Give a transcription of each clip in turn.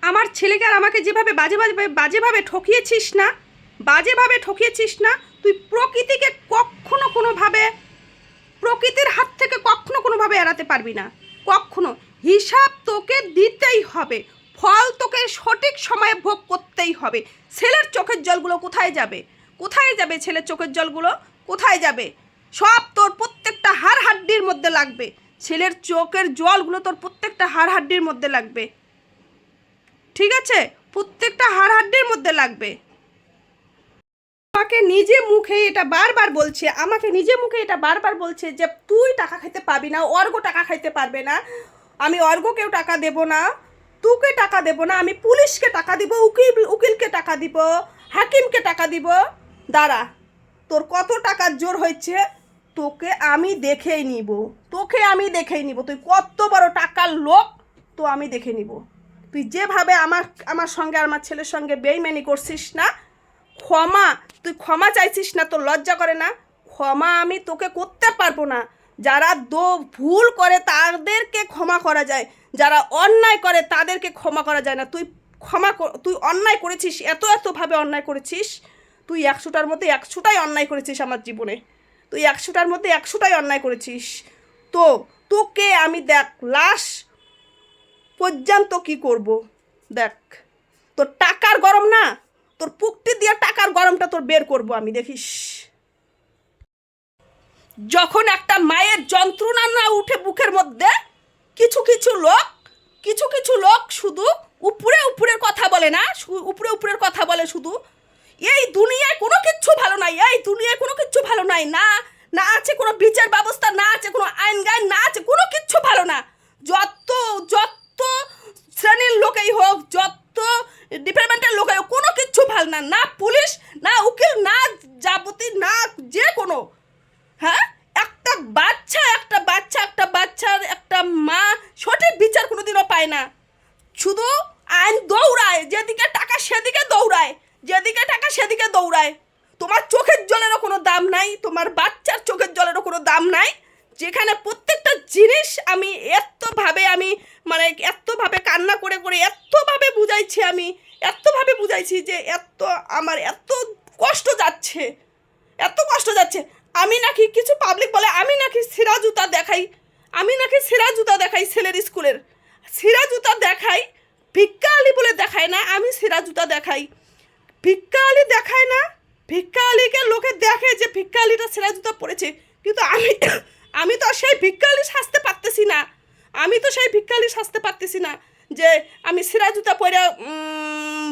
আমার ছেলেকে আর আমাকে যেভাবে বাজেভাবে ঠকিয়েছিস না, তুই প্রকৃতিকে কখনো কোনোভাবে, প্রকৃতির হাত থেকে কখনো কোনোভাবে এড়াতে পারবি না। কখনো হিসাব তোকে দিতেই হবে, ফল তোকে সঠিক সময়ে ভোগ করতেই হবে। ছেলের চোখের জলগুলো কোথায় যাবে? ছেলের চোখের জলগুলো কোথায় যাবে? সব তোর প্রত্যেকটা হাড় হাড্ডির মধ্যে লাগবে। ছেলের চোখের জলগুলো তোর প্রত্যেকটা হাড় হাড্ডির মধ্যে লাগবে, ঠিক আছে? প্রত্যেকটা হাড় হাড্ডির মধ্যে লাগবে। আমাকে নিজে মুখে এটা বারবার বলছে যে তুই টাকা খাইতে পারবি না, অর্ঘ টাকা খাইতে পারবে না, আমি অর্ঘকেও টাকা দেব না, তোকে টাকা দেব না, আমি পুলিশকে টাকা দিব, উকিলকে টাকা দিব, হাকিমকে টাকা দিব। দাঁড়া, তোর কত টাকার জোর হয়েছে তোকে আমি দেখেই নিব, তুই কত বড় টাকার লোক তো আমি দেখে নিব। তুই যেভাবে আমার সঙ্গে আমার ছেলের সঙ্গে বেইমানি করছিস না, তুই ক্ষমা চাইছিস না, তোর লজ্জা করে না? ক্ষমা আমি তোকে করতে পারবো না। যারা ভুল করে তাদেরকে ক্ষমা করা যায়, যারা অন্যায় করে তাদেরকে ক্ষমা করা যায় না। তুই অন্যায় করেছিস, এতভাবে অন্যায় করেছিস। তুই 100টার মধ্যে 100টাই অন্যায় করেছিস আমার জীবনে, তুই 100টার মধ্যে 100টাই অন্যায় করেছিস। তোকে আমি দেখ লাস্ট পর্যন্ত কি করব, দেখ। তোর টাকার গরম না, তোর পুকটি দিয়ে টাকার গরমটা তোর বের করব আমি, দেখিস। যখন একটা মায়ের যন্ত্রণা না উঠে বুকের মধ্যে, কিছু কিছু লোক শুধু উপরের কথা বলে না, উপরের কথা বলে শুধু। এই দুনিয়ায় কোনো কিচ্ছু ভালো নাই, না আছে কোনো বিচার ব্যবস্থা, না আছে কোনো আইন গাইন, না আছে কোনো কিচ্ছু ভালো না। যত শ্রেণীর লোকেই হোক, যত ডিপার্টমেন্টের লোকেই হোক, কোনো কিচ্ছু ভালো না। না পুলিশ, না উকিল, না যাবতীয়, না যে কোনো, হ্যাঁ, একটা বাচ্চার একটা মা সঠিক বিচার কোনোদিনও পায় না। শুধু আইন দৌড়ায়, যেদিকে টাকা সেদিকে দৌড়ায়। তোমার চোখের জলেরও কোনো দাম নাই, তোমার বাচ্চার চোখের জলেরও কোনো দাম নাই। যেখানে প্রত্যেকটা জিনিস আমি এতভাবে কান্না করে এতভাবে বুঝাইছি যে আমার এত কষ্ট যাচ্ছে। আমি নাকি কিছু পাবলিক বলে আমি নাকি ছেঁড়া জুতা দেখাই ছেলের স্কুলের, ছেঁড়া জুতা দেখাই। ভিক্ষা আলি বলে দেখায় না, আমি ছেঁড়া জুতা দেখাই। ভিক্ষা আলি দেখায় না, ভিক্ষা আলিকে লোকে দেখে যে ভিক্ষা আলিটা ছেঁড়া জুতা পড়েছে, কিন্তু আমি তো সেই ভিক্ষা আলি সাজতে পারতেছি না যে আমি ছেঁড়া জুতা পরে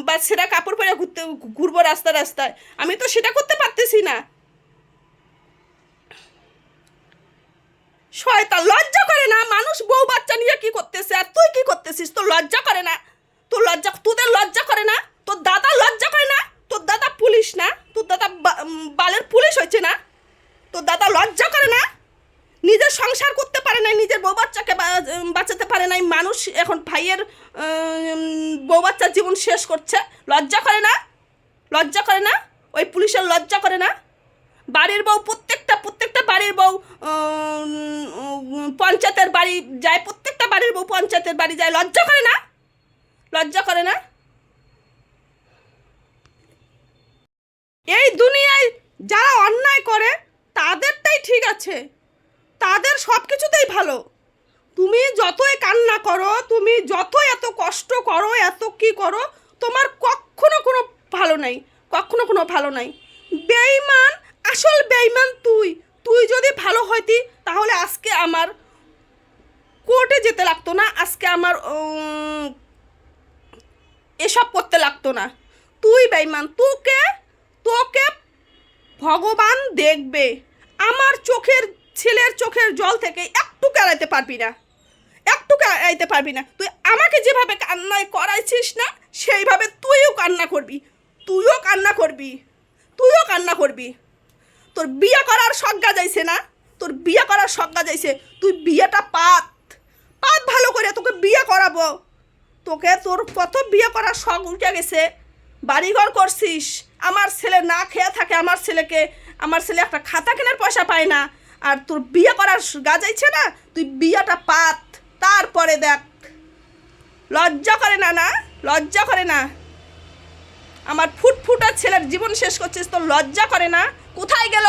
বা ছেঁড়া কাপড় পরে ঘুরবো রাস্তায়। আমি তো সেটা করতে পারতেছি না। শয়তান, লজ্জা করে না? মানুষ বউ বাচ্চা নিয়ে কি করতেছে, আর তুই কি করতেছিস? তোর লজ্জা করে না? তোদের লজ্জা করে না? তোর দাদা লজ্জা করে না? তোর দাদা পুলিশ না? তোর দাদা বালের পুলিশ হয়েছে না? তোর দাদা লজ্জা করে না? নিজের সংসার করতে পারে নাই, নিজের বউ বাচ্চাকে বাঁচাতে পারে নাই, মানুষ এখন ভাইয়ের বউ বাচ্চার জীবন শেষ করছে। লজ্জা করে না? ওই পুলিশের লজ্জা করে না? বাড়ির বউ, প্রত্যেকটা বাড়ির বউ পঞ্চায়েতের বাড়ি যায়, প্রত্যেকটা বাড়ির বউ পঞ্চায়েতের বাড়ি যায়। লজ্জা করে না? এই দুনিয়ায় যারা অন্যায় করে তাদেরটাই ঠিক আছে, তাদের সব কিছুতেই ভালো। তুমি যতই কান্না করো, তুমি যত এত কষ্ট করো, এত কি করো, তোমার কখনো কোনো ভালো নাই। বেঈমান, আসল বেঈমান তুই যদি ভালো হইতি তাহলে আজকে আমার কোর্টে যেতে লাগতো না, আজকে আমার এসব করতে লাগতো না। তুই বেঈমান, তোকে ভগবান দেখবে। আমার ছেলের চোখের জল থেকে একটু এড়াইতে পারবি না। তুই আমাকে যেভাবে কান্নায় করাইছিস না, সেইভাবে তুইও কান্না করবি। তোর বিয়ে করার সংজ্ঞা যাইছে, তুই বিয়েটা পাত ভালো করে, তোকে বিয়ে করাবো। তোর কত বিয়ে করার শখ উঠে গেছে, বাড়িঘর করছিস। আমার ছেলে না খেয়ে থাকে, আমার ছেলে একটা খাতা কেনার পয়সা পায় না, আর তোর বিয়ে করার গাজাইছে না, তুই বিয়েটা পাত, তারপরে দেখ। লজ্জা করে না? লজ্জা করে না? আমার ফুটফুটা ছেলের জীবন শেষ করছিস, তোর লজ্জা করে না? কোথায় গেল,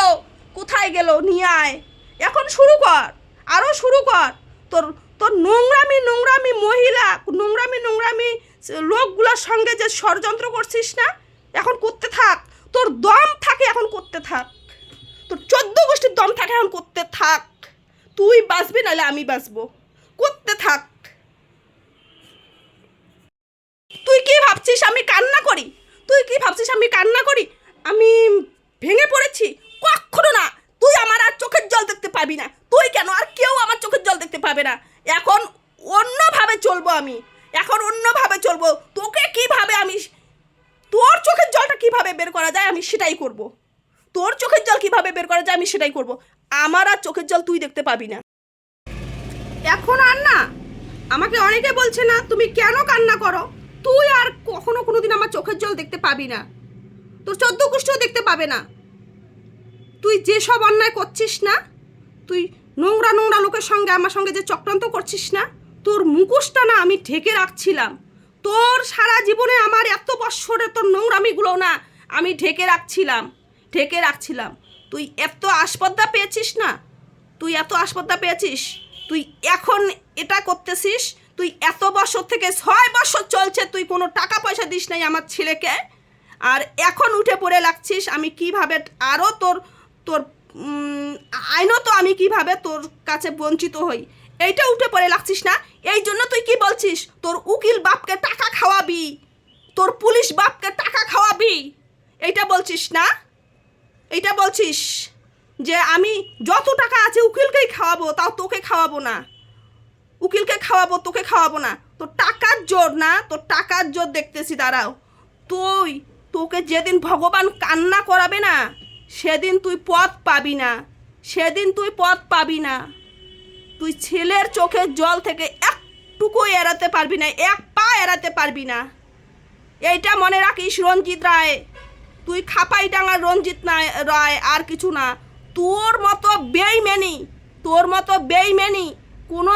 কোথায় গেল? নিয়ে আয়, এখন শুরু কর, আরও শুরু কর। তোর তোর নোংরামি নোংরামি মহিলা, নোংরামি লোকগুলোর সঙ্গে যে ষড়যন্ত্র করছিস না, এখন করতে থাক। তোর দম থাকে এখন করতে থাক, তোর 14 গোষ্ঠীর দম থাকে এখন করতে থাক। তুই বাঁচবি নাহলে আমি বাঁচবো, করতে থাক। তুই কি ভাবছিস আমি কান্না করি? তুই কি ভাবছিস আমি কান্না করি? আমি ভেঙে পড়েছি? কখনো না। তুই আমার আর চোখের জল দেখতে পাবি না। তুই কেন, আর কেউ আমার চোখের জল দেখতে পাবে না। এখন অন্যভাবে চলবো আমি, এখন অন্যভাবে চলবো। তোকে কিভাবে আমি, তোর চোখের জলটা কিভাবে বের করা যায় আমি সেটাই করব। তোর চোখের জল কিভাবে বের করা যায় আমি সেটাই করব। আমার আর চোখের জল তুই দেখতে পাবি না। এখন আর না, আমাকে অনেকে বলছে না তুমি কেন কান্না করো। তুই আর কখনো কোনোদিন আমার চোখের জল দেখতে পাবি না, তোর 14 গোষ্ঠীও দেখতে পাবে না। তুই যেসব অন্যায় করছিস না, তুই নোংরা নোংরা লোকের সঙ্গে আমার সঙ্গে যে চক্রান্ত করছিস না, তোর মুখোশটা না আমি ঢেকে রাখছিলাম। তোর সারা জীবনে আমার এত বৎসরে তোর নোংরামিগুলো না আমি ঢেকে রাখছিলাম। তুই এত আসপদ্দা পেয়েছিস না, তুই এত আসপদ্দা পেয়েছিস, তুই এখন এটা করতেছিস। তুই এত বছর থেকে 6 বছর চলছে তুই কোনো টাকা পয়সা দিস নাই আমার ছেলেকে, আর এখন উঠে পড়ে লাগছিস আমি কিভাবে আরও তোর তোর আইনত আমি কিভাবে তোর কাছে বঞ্চিত হই, এইটা উঠে পড়ে লাগছিস না। এই জন্য তুই কি বলছিস, তোর উকিল বাপকে টাকা খাওয়াবি, তোর পুলিশ বাপকে টাকা খাওয়াবি, এইটা বলছিস না? এইটা বলছিস যে আমি যত টাকা আছে উকিলকেই খাওয়াবো, তাও তোকে খাওয়াবো না। উকিলকে খাওয়াবো, তোকে খাওয়াবো না। তোর টাকার জোর না, তোর টাকার জোর দেখতেছি। দাঁড়াও, তোকে যেদিন ভগবান কান্না করাবে না সেদিন তুই পথ পাবি না, সেদিন তুই পথ পাবি না। তুই ছেলের চোখের জল থেকে একটুকু এড়াতে পারবি না, এক পা এড়াতে পারবি না। এইটা মনে রাখিস রঞ্জিত রায়, তুই খাপাইডাঙ্গার রঞ্জিত রায়, আর কিছু না। তোর মতো বেইমানি কোনো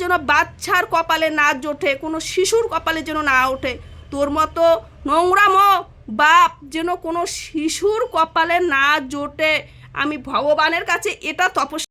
যেন বাচ্চার কপালে না জোটে, কোনো শিশুর কপালে যেন না ওঠে। তোর মতো নোংরাম বাপ যেন কোনো শিশুর কপালে না জোটে। আমি ভগবানের কাছে এটা তপস্যা